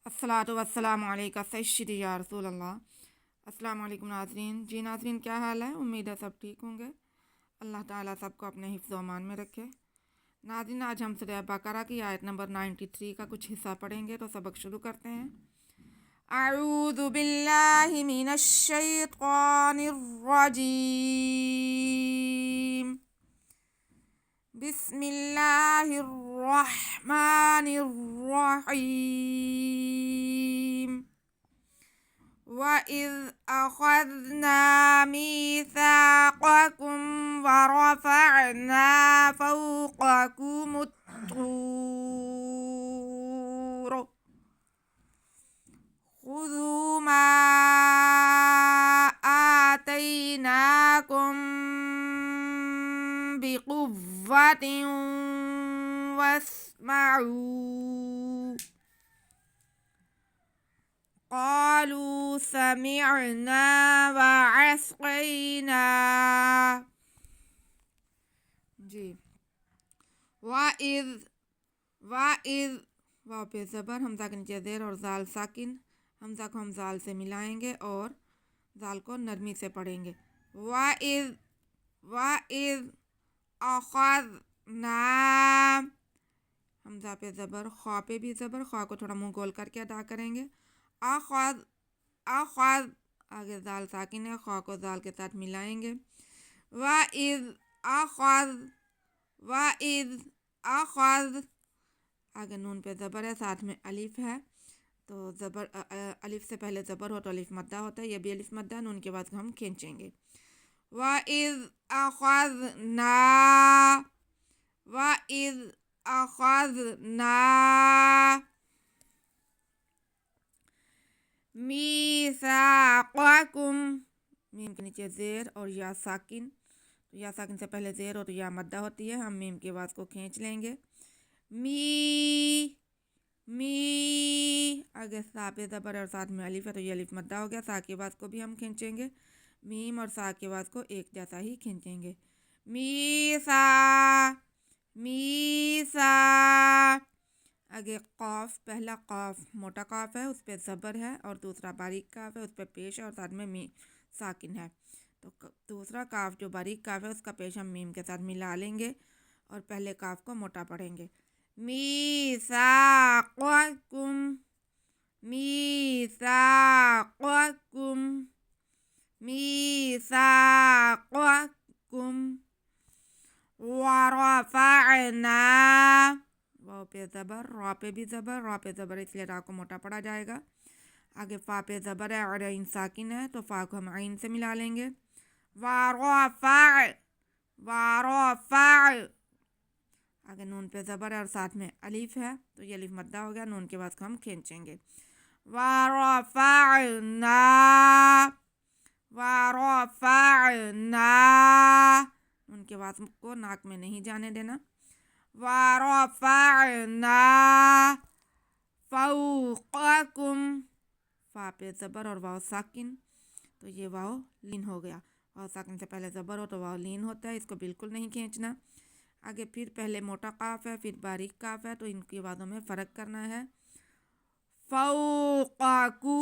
الصلاۃ والسلام علیکہ سیدی یا رسول اللہ۔ السلام علیکم ناظرین۔ جی ناظرین، کیا حال ہے؟ امید ہے سب ٹھیک ہوں گے۔ اللہ تعالیٰ سب کو اپنے حفظ و امان میں رکھے۔ ناظرین، آج ہم سورہ بقرہ کی آیت نمبر 93 کا کچھ حصہ پڑھیں گے، تو سبق شروع کرتے ہیں۔ اعوذ باللہ من الشیطان الرجیم، بسم اللہ الرحمن الرحیم۔ وَإِذْ أَخَذْنَا مِيثَاقَكُمْ وَرَفَعْنَا فَوْقَكُمُ الطُّورَ خُذُوا مَا آتَيْنَاكُمْ بِقُوَّةٍ وَاسْمَعُوا قَالُوا سَمِعْنَا وَعَصَيْنَا۔ جی، وَإِذْ واو پہ زبر، حمزہ کے نیچے زیر اور زال ساکن۔ حمزہ کو ہم زال سے ملائیں گے اور زال کو نرمی سے پڑھیں گے۔ وَإِذْ أَخَذْنَا، حمزہ پہ زبر، خوا پہ بھی زبر، خوا کو تھوڑا منہ گول کر کے ادا کریں گے۔ اخذ آگے زال ساکن ہے، خوا کو زال کے ساتھ ملائیں گے۔ وَإِذْ أَخَذْ آگے نون پہ زبر ہے، ساتھ میں الف ہے، تو زبر الف سے پہلے زبر ہو تو الف مدہ ہوتا ہے، یہ بھی الف مدہ ہے، نون کے بعد ہم کھینچیں گے۔ وَإِذْ أَخَذْنَا میثاقکم، میم کے نیچے زیر اور یا ساکن، تو یا ساکن سے پہلے زیر ہو تو یا مدہ ہوتی ہے، ہم میم کے آواز کو کھینچ لیں گے۔ آگے سا پہ زبر اور ساتھ میں الف ہے تو یہ الف مدہ ہو گیا، سا کی آواز کو بھی ہم کھینچیں گے، میم اور سا کی آواز کو ایک جیسا ہی کھینچیں گے۔ میسا آگے قاف، پہلا قاف موٹا قاف ہے، اس پہ زبر ہے، اور دوسرا باریک قاف ہے، اس پہ پیش ہے اور ساتھ میں میم ساکن ہے، تو دوسرا قاف جو باریک قاف ہے اس کا پیش ہم میم کے ساتھ ملا لیں گے اور پہلے قاف کو موٹا پڑھیں گے۔ میثاقکم ورفعنا، واو پہ زبر، را پہ بھی زبر، را پہ زبر اس لیے را کو موٹا پڑا جائے گا۔ آگے فا پہ زبر ہے اور عین ساکن ہے، تو فا کو ہم عین سے ملا لیں گے۔ ورفع آگے نون پہ زبر ہے اور ساتھ میں الف ہے، تو یہ الف مدہ ہو گیا، نون کے بعد کو ہم کھینچیں گے۔ ورفعنا ان کے بعد کو ناک میں نہیں جانے دینا۔ ورفعنا فوقکم، فا پہ زبر اور واو ساکن، تو یہ واو لین ہو گیا، واو ساکن سے پہلے زبر ہو تو واو لین ہوتا ہے، اس کو بالکل نہیں کھینچنا۔ آگے پھر پہلے موٹا قاف ہے پھر باریک قاف ہے، تو ان کی آوازوں میں فرق کرنا ہے۔ فوقکو،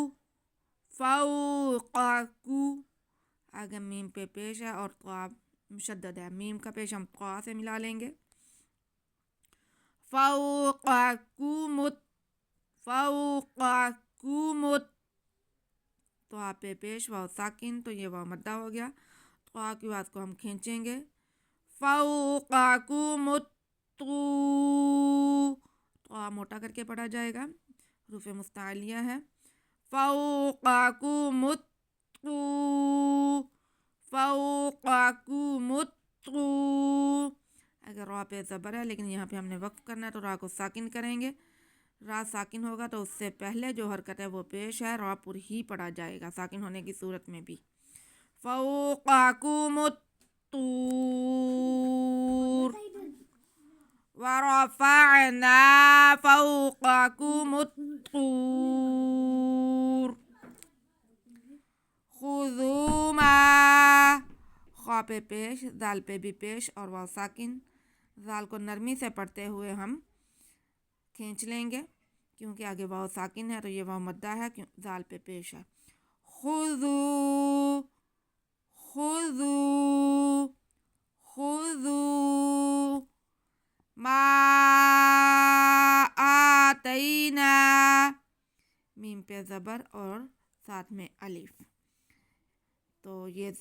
آگے میم پہ پیش ہے اور قاف مشدد ہے، میم کا پیش ہم قا سے ملا لیں گے۔ فوقکمت، تو آپ پہ پیش واو ساکن، تو یہ واو مدہ ہو گیا، تو آ کی آواز کو ہم کھینچیں گے۔ فوقکمت، تو آ موٹا کر کے پڑھا جائے گا، حروف مستعلیہ ہے۔ فوقکمت، اگر را پہ زبر ہے لیکن یہاں پہ ہم نے وقف کرنا ہے تو را کو ساکن کریں گے، را ساکن ہوگا تو اس سے پہلے جو حرکت ہے وہ پیش ہے، را پر ہی پڑھا جائے گا ساکن ہونے کی صورت میں بھی۔ فوقکم الطور ورفعنا فوقکم الطور خذوا ما، خوا پہ پیش، زال پہ بھی پیش اور واو ساکن، زال کو نرمی سے پڑھتے ہوئے ہم کھینچ لیں گے۔ کیونکہ آگے واو ساکن ہے تو یہ واو مدہ ہے، زال پہ پیش ہے. خذو خذو خذو ما آتینا، میم پہ زبر اور ساتھ میں الف. تو یہ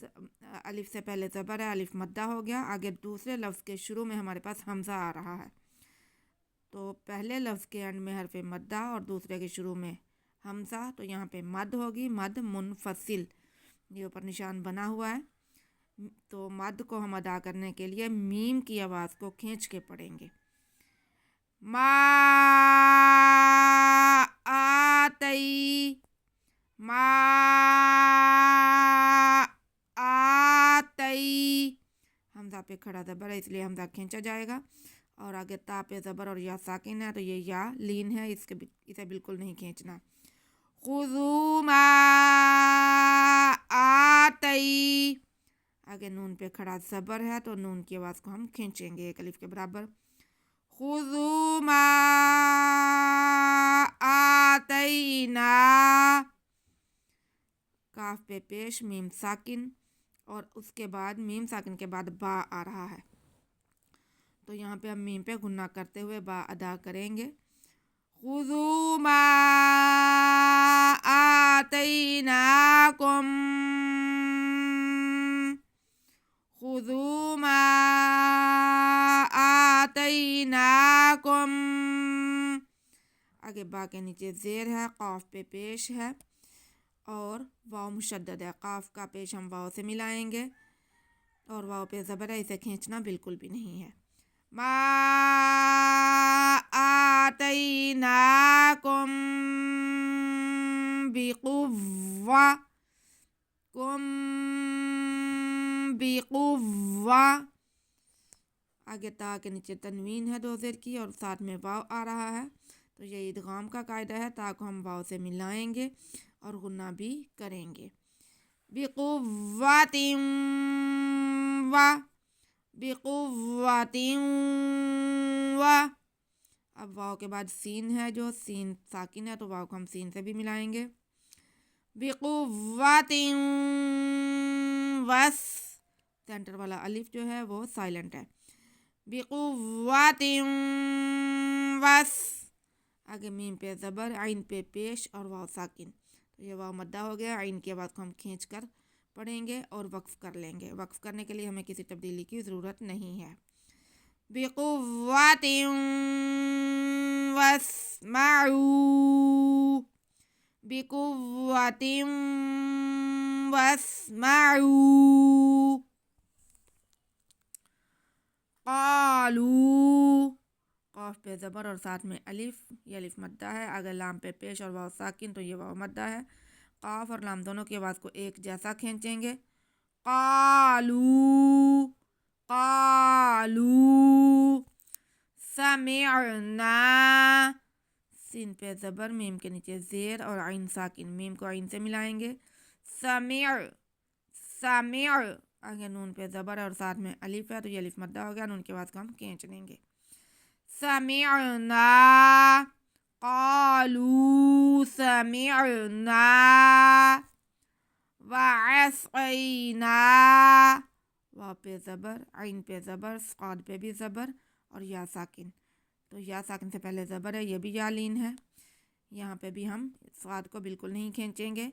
الف سے پہلے زبر ہے، الف مدہ ہو گیا. آگے دوسرے لفظ کے شروع میں ہمارے پاس حمزہ آ رہا ہے. تو پہلے لفظ کے اینڈ میں حرف مدہ اور دوسرے کے شروع میں حمزہ، تو یہاں پہ مد ہوگی، مد منفصل، یہ اوپر نشان بنا ہوا ہے. تو مد کو ہم ادا کرنے کے لیے میم کی آواز کو کھینچ کے پڑھیں گے. ما آتی، ما آتی، حمزہ پہ کھڑا زبر ہے اس لیے حمزہ کھینچا جائے گا. اور آگے تا پہ زبر اور یا ساکن ہے تو یہ یا لین ہے، اسے بالکل نہیں کھینچنا. خذو ما آتی، آگے نون پہ کھڑا زبر ہے تو نون کی آواز کو ہم کھینچیں گے ایک الف کے برابر. خذو ما آتینا، کاف پہ پیش میم ساکن اور اس کے بعد میم ساکن کے بعد با آ رہا ہے. تو یہاں پہ ہم میم پہ غنہ کرتے ہوئے با ادا کریں گے. خذو ما آتیناکم، خذو ما آتیناکم. آگے با کے نیچے زیر ہے، قاف پہ پیش ہے اور واو مشدد ہے. قاف کا پیش ہم واو سے ملائیں گے اور واو پہ زبر ہے، اسے کھینچنا بالکل بھی نہیں ہے. ما آتیناکم بقوة، کم بقوة. آگے تا کے نیچے تنوین ہے دو زیر کی اور ساتھ میں واو آ رہا ہے. تو یہ ادغام کا قاعدہ ہے، تا کو ہم واو سے ملائیں گے اور غنہ بھی کریں گے. بقوة و، بقوة و. اب واو کے بعد سین ہے، جو سین ساکن ہے تو واو کو ہم سین سے بھی ملائیں گے. بقوة وس، سینٹر والا الف جو ہے وہ سائلنٹ ہے. بقوة وس. آگے میم پہ زبر، عین پہ پیش اور واو ساکن، تو یہ واو مدہ ہو گیا. عین کی آواز کو ہم کھینچ کر پڑھیں گے اور وقف کر لیں گے. وقف کرنے کے لیے ہمیں کسی تبدیلی کی ضرورت نہیں ہے. بقوة واسمعوا، بقوة واسمعوا. قالوا، قاف پہ زبر اور ساتھ میں الف، یہ الف مدہ ہے. اگر لام پہ پیش اور واو ساکن تو یہ واو مدہ ہے. قاف اور لام دونوں کی آواز کو ایک جیسا کھینچیں گے. قالوا قالوا. سمعنا، سین پہ زبر، میم کے نیچے زیر اور عین ساکن، میم کو عین سے ملائیں گے. سمع سمع. آگے نون پہ زبر اور ساتھ میں الف ہے تو یہ الف مدہ ہو گیا، نون کی آواز کو ہم کھینچ لیں گے. سمعنا قالوا سمعنا وعصینا. واو پہ زبر، عین پہ زبر، صاد پہ بھی زبر اور یا ساکن. تو یا ساکن سے پہلے زبر ہے، یہ بھی یا لین ہے. یہاں پہ بھی ہم صاد کو بالکل نہیں کھینچیں گے.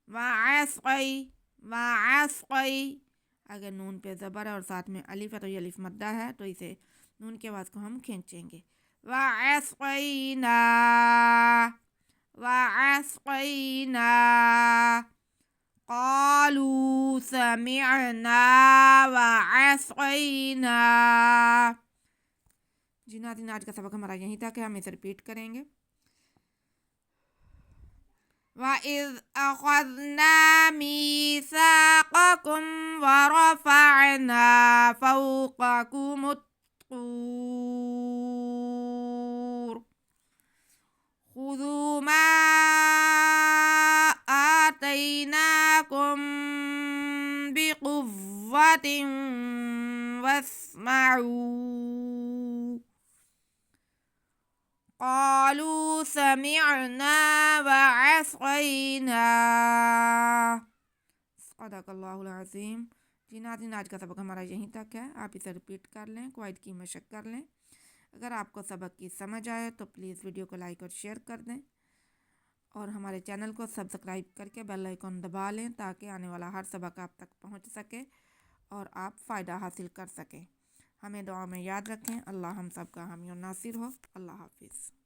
وعصی وعصی. اگر نون پہ زبر ہے اور ساتھ میں الف ہے تو یہ الف مدہ ہے، تو اسے نون کی آواز کو ہم کھینچیں گے. وعصینا وعصینا. قالوا سمعنا وعصینا. جی ناظرین، آج کا سبق ہمارا یہیں تک ہے، ہم اسے ریپیٹ کریں گے. وَإِذْ أَخَذْنَا مِيثَاقَكُمْ وَرَفَعْنَا فَوْقَكُمُ الطُّورَ خُذُوا مَا آتَيْنَاكُمْ بِقُوَّةٍ وَاسْمَعُوا. قالوا سمعنا وعصینا۔ صدق اللہ العظیم۔ جی ناظرین، آج کا سبق ہمارا یہیں تک ہے، آپ اسے ریپیٹ کر لیں، قواعد کی مشق کر لیں۔ اگر آپ کو سبق کی سمجھ آئے تو پلیز ویڈیو کو لائک اور شیئر کر دیں، اور ہمارے چینل کو سبسکرائب کر کے بیل آئیکن دبا لیں تاکہ آنے والا ہر سبق آپ تک پہنچ سکے اور آپ فائدہ حاصل کر سکیں۔ ہمیں دعا میں یاد رکھیں۔ اللہ ہم سب کا حامی و ناصر ہو۔ اللہ حافظ۔